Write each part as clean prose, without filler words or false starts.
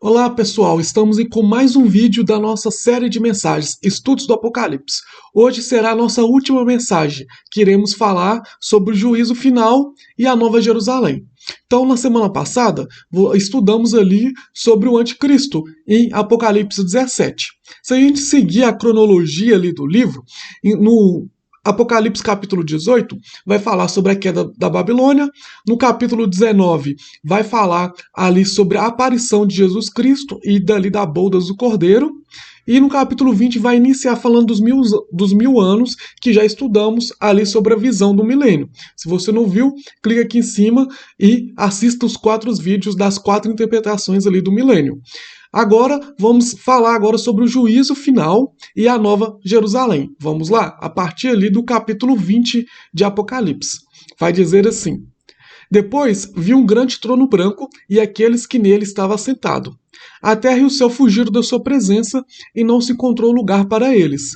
Olá pessoal, estamos aí com mais um vídeo da nossa série de mensagens, Estudos do Apocalipse. Hoje será a nossa última mensagem, que iremos falar sobre o juízo final e a Nova Jerusalém. Então, na semana passada, estudamos ali sobre o Anticristo, em Apocalipse 17. Se a gente seguir a cronologia ali do livro, no Apocalipse capítulo 18 vai falar sobre a queda da Babilônia. No capítulo 19 vai falar ali sobre a aparição de Jesus Cristo e dali da bodas do Cordeiro. E no capítulo 20 vai iniciar falando dos mil anos que já estudamos ali sobre a visão do milênio. Se você não viu, clica aqui em cima e assista os 4 vídeos das 4 interpretações ali do milênio. Agora, vamos falar agora sobre o juízo final e a Nova Jerusalém. Vamos lá? A partir ali do capítulo 20 de Apocalipse. Vai dizer assim: Depois vi um grande trono branco e aqueles que nele estavam assentados. A terra e o céu fugiram da sua presença e não se encontrou lugar para eles.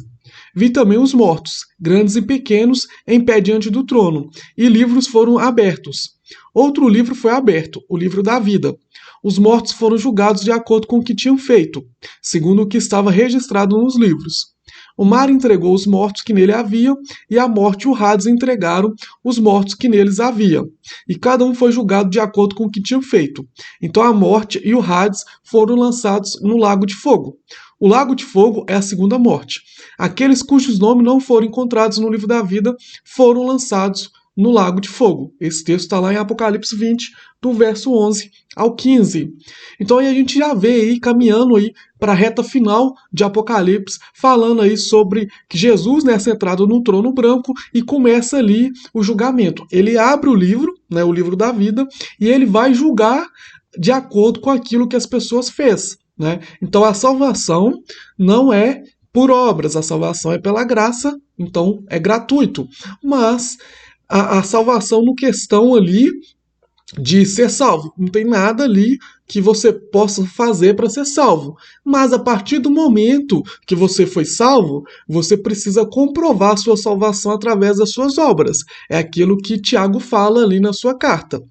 Vi também os mortos, grandes e pequenos, em pé diante do trono, e livros foram abertos. Outro livro foi aberto, o livro da vida. Os mortos foram julgados de acordo com o que tinham feito, segundo o que estava registrado nos livros. O mar entregou os mortos que nele havia, e a morte e o Hades entregaram os mortos que neles havia. E cada um foi julgado de acordo com o que tinham feito. Então a morte e o Hades foram lançados no lago de fogo. O lago de fogo é a segunda morte. Aqueles cujos nomes não foram encontrados no livro da vida foram lançados no lago de fogo. Esse texto está lá em Apocalipse 20, do verso 11 ao 15. Então aí a gente já vê aí, caminhando aí para a reta final de Apocalipse, falando aí sobre que Jesus, né, é centrado no trono branco e começa ali o julgamento. Ele abre o livro, né, o livro da vida, e ele vai julgar de acordo com aquilo que as pessoas fez, né? Então a salvação não é por obras, a salvação é pela graça, então é gratuito. Mas a salvação no questão ali de ser salvo. Não tem nada ali que você possa fazer para ser salvo. Mas a partir do momento que você foi salvo, você precisa comprovar a sua salvação através das suas obras. É aquilo que Tiago fala ali na sua carta.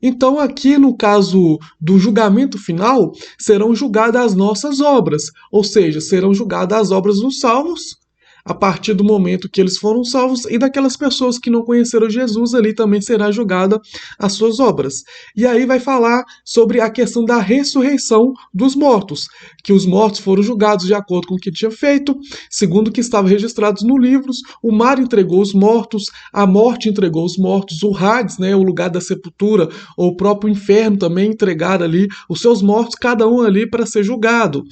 Então, aqui no caso do julgamento final, serão julgadas as nossas obras, ou seja, serão julgadas as obras dos salvos a partir do momento que eles foram salvos, e daquelas pessoas que não conheceram Jesus, ali também será julgada as suas obras. E aí vai falar sobre a questão da ressurreição dos mortos, que os mortos foram julgados de acordo com o que tinha feito, segundo o que estava registrado nos livros. O mar entregou os mortos, a morte entregou os mortos, o Hades, né, o lugar da sepultura, ou o próprio inferno também entregaram ali os seus mortos, cada um ali para ser julgado,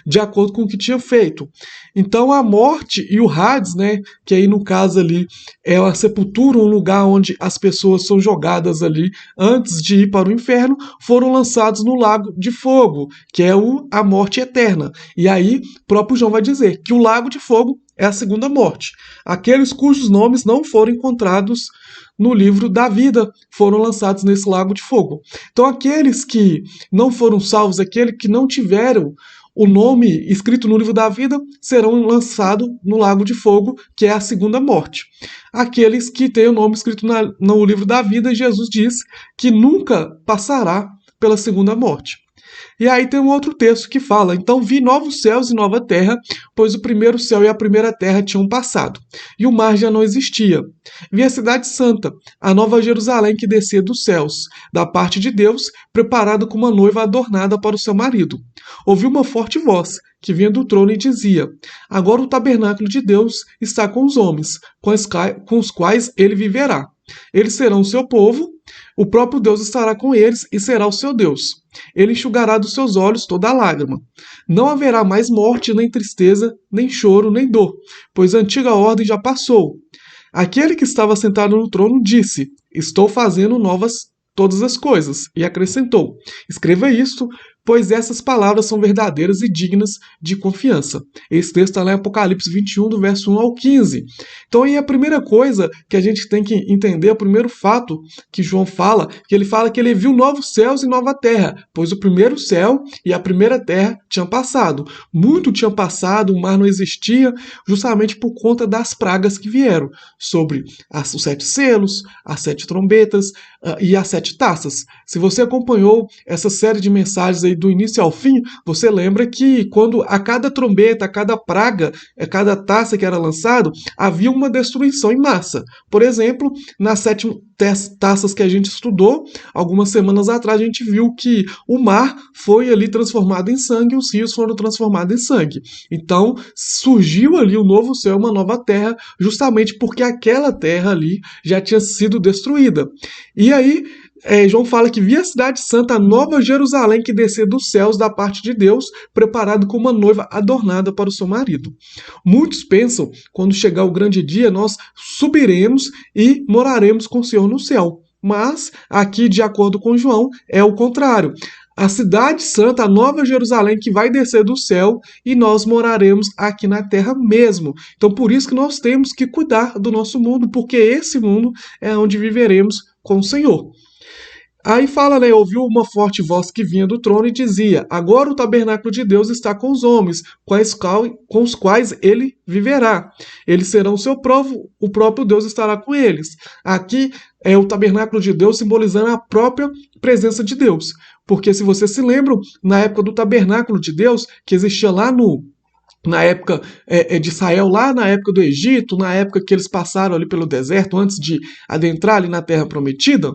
de acordo com o que tinha feito. Então a morte e o Hades, né, que aí no caso ali é a sepultura, um lugar onde as pessoas são jogadas ali antes de ir para o inferno, foram lançados no lago de fogo, que é a morte eterna. E aí próprio João vai dizer que o lago de fogo é a segunda morte. Aqueles cujos nomes não foram encontrados no livro da vida foram lançados nesse lago de fogo. Então aqueles que não foram salvos, aqueles que não tiveram o nome escrito no livro da vida, serão lançados no lago de fogo, que é a segunda morte. Aqueles que têm o nome escrito no livro da vida, Jesus diz que nunca passará pela segunda morte. E aí tem um outro texto que fala: Então vi novos céus e nova terra, pois o primeiro céu e a primeira terra tinham passado, e o mar já não existia. Vi a cidade santa, a nova Jerusalém que descia dos céus, da parte de Deus, preparada como uma noiva adornada para o seu marido. Ouvi uma forte voz, que vinha do trono e dizia: Agora o tabernáculo de Deus está com os homens, com os quais ele viverá. Eles serão o seu povo, o próprio Deus estará com eles e será o seu Deus. Ele enxugará dos seus olhos toda a lágrima. Não haverá mais morte, nem tristeza, nem choro, nem dor, pois a antiga ordem já passou. Aquele que estava sentado no trono disse: Estou fazendo novas todas as coisas. E acrescentou: Escreva isto, pois essas palavras são verdadeiras e dignas de confiança. Esse texto está lá em Apocalipse 21, do verso 1 ao 15. Então aí a primeira coisa que a gente tem que entender, o primeiro fato que João fala, que ele fala que ele viu novos céus e nova terra, pois o primeiro céu e a primeira terra tinham passado. Muito tinha passado, o mar não existia, justamente por conta das pragas que vieram, sobre os 7 selos, as 7 trombetas e as 7 taças. Se você acompanhou essa série de mensagens aí do início ao fim, você lembra que quando a cada trombeta, a cada praga, a cada taça que era lançado, havia uma destruição em massa. Por exemplo, nas 7 taças que a gente estudou, algumas semanas atrás a gente viu que o mar foi ali transformado em sangue, os rios foram transformados em sangue. Então surgiu ali um novo céu, uma nova terra, justamente porque aquela terra ali já tinha sido destruída. E aí João fala que via a cidade santa, a nova Jerusalém que descia dos céus da parte de Deus, preparado como uma noiva adornada para o seu marido. Muitos pensam, quando chegar o grande dia, nós subiremos e moraremos com o Senhor no céu. Mas, aqui, de acordo com João, é o contrário. A cidade santa, a nova Jerusalém que vai descer do céu e nós moraremos aqui na terra mesmo. Então, por isso que nós temos que cuidar do nosso mundo, porque esse mundo é onde viveremos com o Senhor. Aí fala, né? Ouviu uma forte voz que vinha do trono e dizia: Agora o tabernáculo de Deus está com os homens, com os quais ele viverá. Eles serão o seu povo, o próprio Deus estará com eles. Aqui é o tabernáculo de Deus simbolizando a própria presença de Deus. Porque se vocês se lembram, na época do tabernáculo de Deus, que existia lá na época de Israel, lá na época do Egito, na época que eles passaram ali pelo deserto, antes de adentrar ali na Terra Prometida,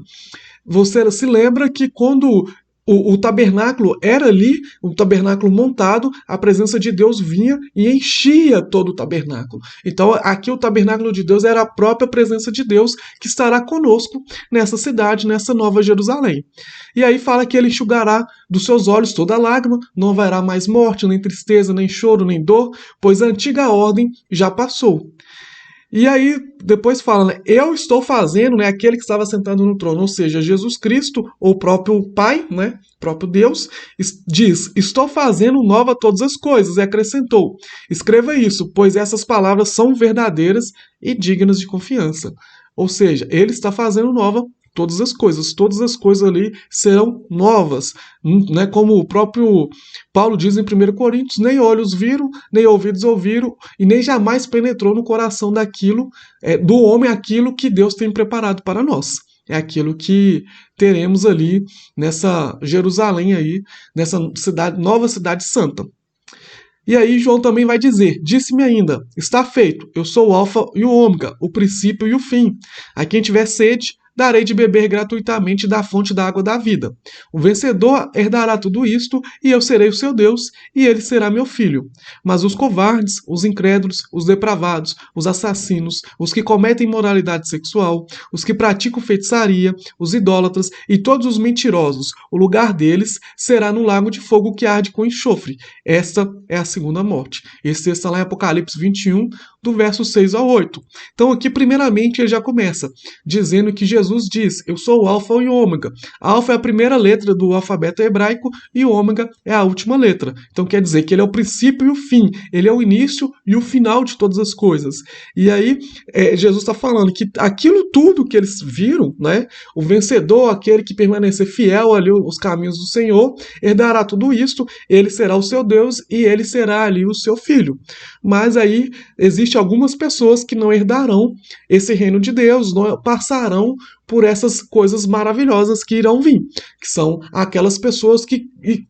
você se lembra que quando o tabernáculo era ali, um tabernáculo montado, a presença de Deus vinha e enchia todo o tabernáculo. Então aqui o tabernáculo de Deus era a própria presença de Deus que estará conosco nessa cidade, nessa nova Jerusalém. E aí fala que ele enxugará dos seus olhos toda lágrima, não haverá mais morte, nem tristeza, nem choro, nem dor, pois a antiga ordem já passou. E aí, depois fala, né, eu estou fazendo, né, aquele que estava sentado no trono, ou seja, Jesus Cristo, ou o próprio Pai, né, próprio Deus, diz, estou fazendo nova todas as coisas, e acrescentou, escreva isso, pois essas palavras são verdadeiras e dignas de confiança. Ou seja, ele está fazendo nova todas as coisas ali serão novas, né? Como o próprio Paulo diz em 1 Coríntios, nem olhos viram, nem ouvidos ouviram, e nem jamais penetrou no coração do homem aquilo que Deus tem preparado para nós. É aquilo que teremos ali nessa Jerusalém aí, nessa nova cidade santa. E aí João também vai dizer, disse-me ainda, está feito, eu sou o alfa e o ômega, o princípio e o fim. A quem tiver sede, darei de beber gratuitamente da fonte da água da vida. O vencedor herdará tudo isto, e eu serei o seu Deus, e ele será meu filho. Mas os covardes, os incrédulos, os depravados, os assassinos, os que cometem imoralidade sexual, os que praticam feitiçaria, os idólatras e todos os mentirosos, o lugar deles será no lago de fogo que arde com enxofre. Esta é a segunda morte. Esse texto está lá em Apocalipse 21, do verso 6 ao 8. Então aqui, primeiramente, ele já começa dizendo que Jesus diz, eu sou o alfa e o ômega. A alfa é a primeira letra do alfabeto hebraico e o ômega é a última letra. Então quer dizer que ele é o princípio e o fim. Ele é o início e o final de todas as coisas. E aí Jesus está falando que aquilo tudo que eles viram, né, o vencedor, aquele que permanecer fiel ali aos caminhos do Senhor, herdará tudo isto, ele será o seu Deus e ele será ali o seu filho. Mas aí existe algumas pessoas que não herdarão esse reino de Deus, não passarão por essas coisas maravilhosas que irão vir, que são aquelas pessoas que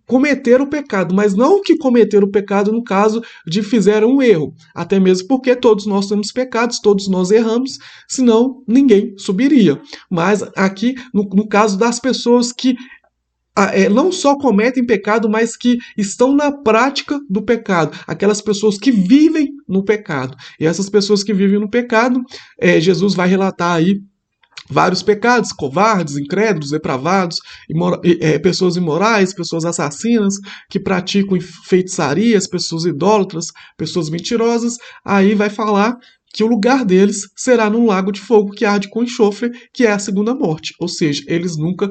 cometeram o pecado, mas não que cometeram o pecado no caso de fizeram um erro, até mesmo porque todos nós temos pecados, todos nós erramos, senão ninguém subiria. Mas aqui, no caso das pessoas que não só cometem pecado, mas que estão na prática do pecado. Aquelas pessoas que vivem no pecado. E essas pessoas que vivem no pecado, Jesus vai relatar aí vários pecados, covardes, incrédulos, depravados, pessoas imorais, pessoas assassinas, que praticam feitiçarias, pessoas idólatras, pessoas mentirosas. Aí vai falar que o lugar deles será num lago de fogo que arde com enxofre, que é a segunda morte. Ou seja, eles nunca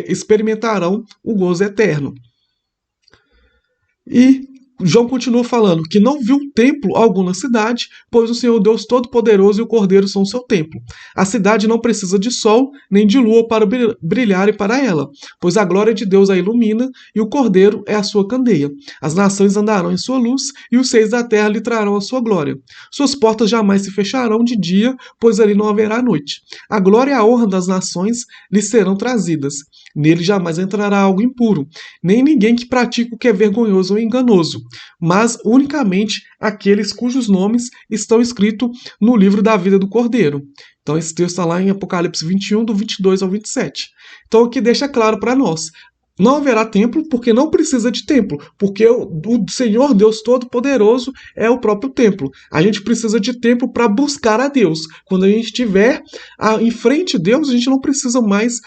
experimentarão o gozo eterno. E João continua falando que não viu templo algum na cidade, pois o Senhor Deus Todo-Poderoso e o Cordeiro são o seu templo. A cidade não precisa de sol nem de lua para brilhar para ela, pois a glória de Deus a ilumina e o Cordeiro é a sua candeia. As nações andarão em sua luz e os seis da terra lhe trarão a sua glória. Suas portas jamais se fecharão de dia, pois ali não haverá noite. A glória e a honra das nações lhe serão trazidas. Nele jamais entrará algo impuro, nem ninguém que pratique o que é vergonhoso ou enganoso, mas unicamente aqueles cujos nomes estão escritos no livro da vida do Cordeiro. Então esse texto está lá em Apocalipse 21, do 22 ao 27. Então aqui deixa claro para nós. Não haverá templo, porque não precisa de templo, porque o Senhor Deus Todo-Poderoso é o próprio templo. A gente precisa de templo para buscar a Deus. Quando a gente estiver em frente a Deus, a gente não precisa mais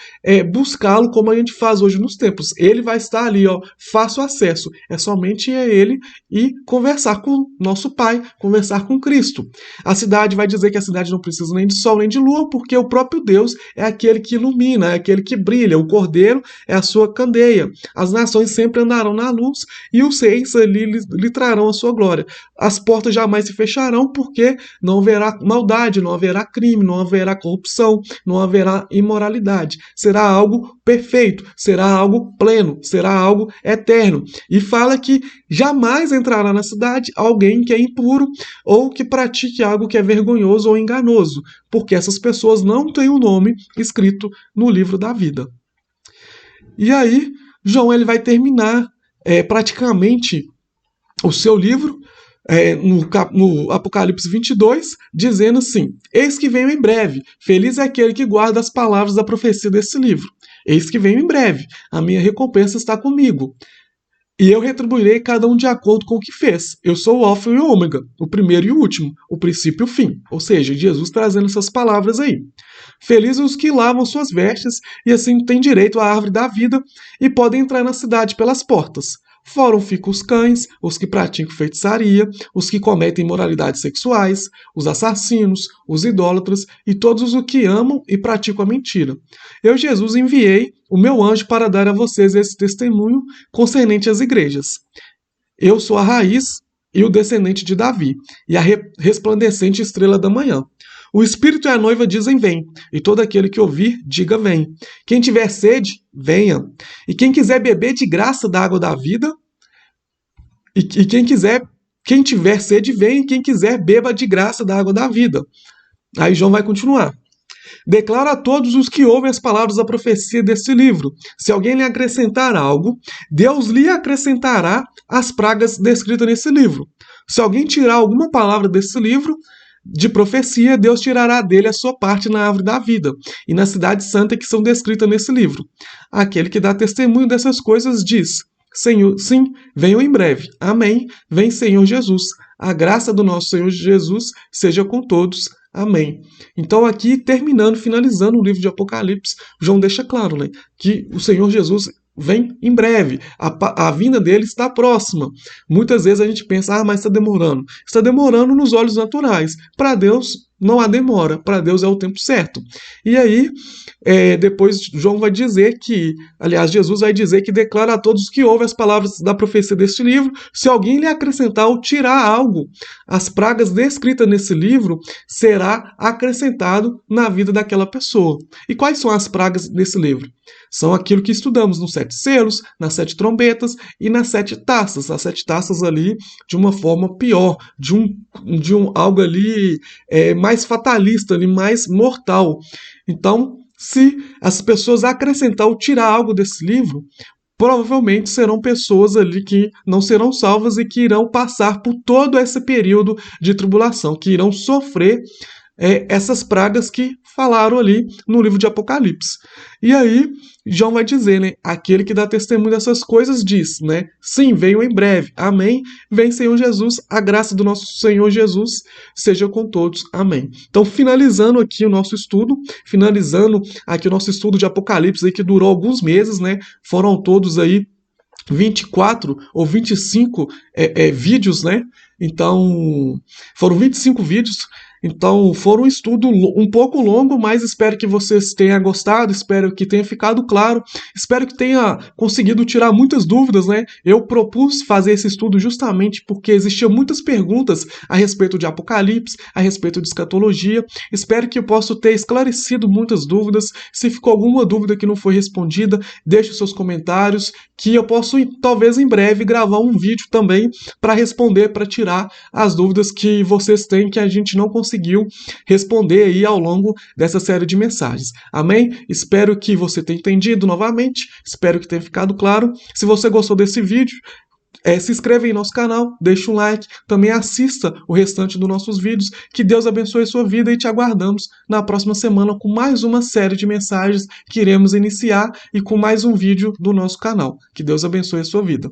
buscá-lo como a gente faz hoje nos templos. Ele vai estar ali, ó, fácil acesso. É somente ele e conversar com nosso Pai, conversar com Cristo. A cidade vai dizer que a cidade não precisa nem de sol nem de lua, porque o próprio Deus é aquele que ilumina, é aquele que brilha. O Cordeiro é a sua candeia. As nações sempre andarão na luz e os seis ali lhe trarão a sua glória. As portas jamais se fecharão, porque não haverá maldade, não haverá crime, não haverá corrupção, não haverá imoralidade. Será algo perfeito, será algo pleno, será algo eterno. E fala que jamais entrará na cidade alguém que é impuro ou que pratique algo que é vergonhoso ou enganoso, porque essas pessoas não têm o nome escrito no livro da vida. E aí, João ele vai terminar praticamente o seu livro no Apocalipse 22, dizendo assim: eis que venho em breve, feliz é aquele que guarda as palavras da profecia desse livro. Eis que venho em breve, a minha recompensa está comigo. E eu retribuirei cada um de acordo com o que fez. Eu sou o Alfa e o Ômega, o primeiro e o último, o princípio e o fim. Ou seja, Jesus trazendo essas palavras aí. Felizes os que lavam suas vestes e assim têm direito à árvore da vida e podem entrar na cidade pelas portas. Fora ficam os cães, os que praticam feitiçaria, os que cometem imoralidades sexuais, os assassinos, os idólatras e todos os que amam e praticam a mentira. Eu, Jesus, enviei o meu anjo para dar a vocês esse testemunho concernente às igrejas. Eu sou a raiz e o descendente de Davi, e a resplandecente estrela da manhã. O Espírito e a noiva dizem vem, e todo aquele que ouvir, diga vem. Quem tiver sede, venha. E quem quiser beber de graça da água da vida, e quem tiver sede, vem, e quem quiser, beba de graça da água da vida. Aí João vai continuar. Declara a todos os que ouvem as palavras da profecia deste livro. Se alguém lhe acrescentar algo, Deus lhe acrescentará as pragas descritas nesse livro. Se alguém tirar alguma palavra desse livro de profecia, Deus tirará dele a sua parte na árvore da vida e na cidade santa que são descritas nesse livro. Aquele que dá testemunho dessas coisas diz: Senhor, sim, venho em breve. Amém. Vem, Senhor Jesus. A graça do nosso Senhor Jesus seja com todos. Amém. Então aqui, terminando, finalizando o livro de Apocalipse, João deixa claro, né, que o Senhor Jesus vem em breve, a vinda dele está próxima. Muitas vezes a gente pensa, mas está demorando. Está demorando nos olhos naturais. Para Deus não há demora, para Deus é o tempo certo. E aí, depois João vai dizer que, aliás, Jesus vai dizer que declara a todos que ouvem as palavras da profecia deste livro, se alguém lhe acrescentar ou tirar algo, as pragas descritas nesse livro será acrescentado na vida daquela pessoa. E quais são as pragas desse livro? São aquilo que estudamos nos 7 selos, nas 7 trombetas e nas 7 taças. As 7 taças ali de uma forma pior, de um algo ali mais fatalista, ali, mais mortal. Então, se as pessoas acrescentar ou tirar algo desse livro, provavelmente serão pessoas ali que não serão salvas e que irão passar por todo esse período de tribulação, que irão sofrer essas pragas que falaram ali no livro de Apocalipse. E aí, João vai dizer, né? Aquele que dá testemunho dessas coisas diz, né? Sim, venho em breve. Amém. Vem, Senhor Jesus. A graça do nosso Senhor Jesus seja com todos. Amém. Então, finalizando aqui o nosso estudo, de Apocalipse, aí, que durou alguns meses, né? Foram todos aí 24 ou 25 vídeos, né? Então, foram 25 vídeos. Então, foi um estudo um pouco longo, mas espero que vocês tenham gostado, espero que tenha ficado claro, espero que tenha conseguido tirar muitas dúvidas, né? Eu propus fazer esse estudo justamente porque existiam muitas perguntas a respeito de Apocalipse, a respeito de escatologia. Espero que eu possa ter esclarecido muitas dúvidas. Se ficou alguma dúvida que não foi respondida, deixe os seus comentários, que eu posso, talvez em breve, gravar um vídeo também para responder, para tirar as dúvidas que vocês têm que a gente não conseguiu responder aí ao longo dessa série de mensagens. Amém? Espero que você tenha entendido novamente, espero que tenha ficado claro. Se você gostou desse vídeo, se inscreva em nosso canal, deixe um like, também assista o restante dos nossos vídeos. Que Deus abençoe a sua vida e te aguardamos na próxima semana com mais uma série de mensagens que iremos iniciar e com mais um vídeo do nosso canal. Que Deus abençoe a sua vida.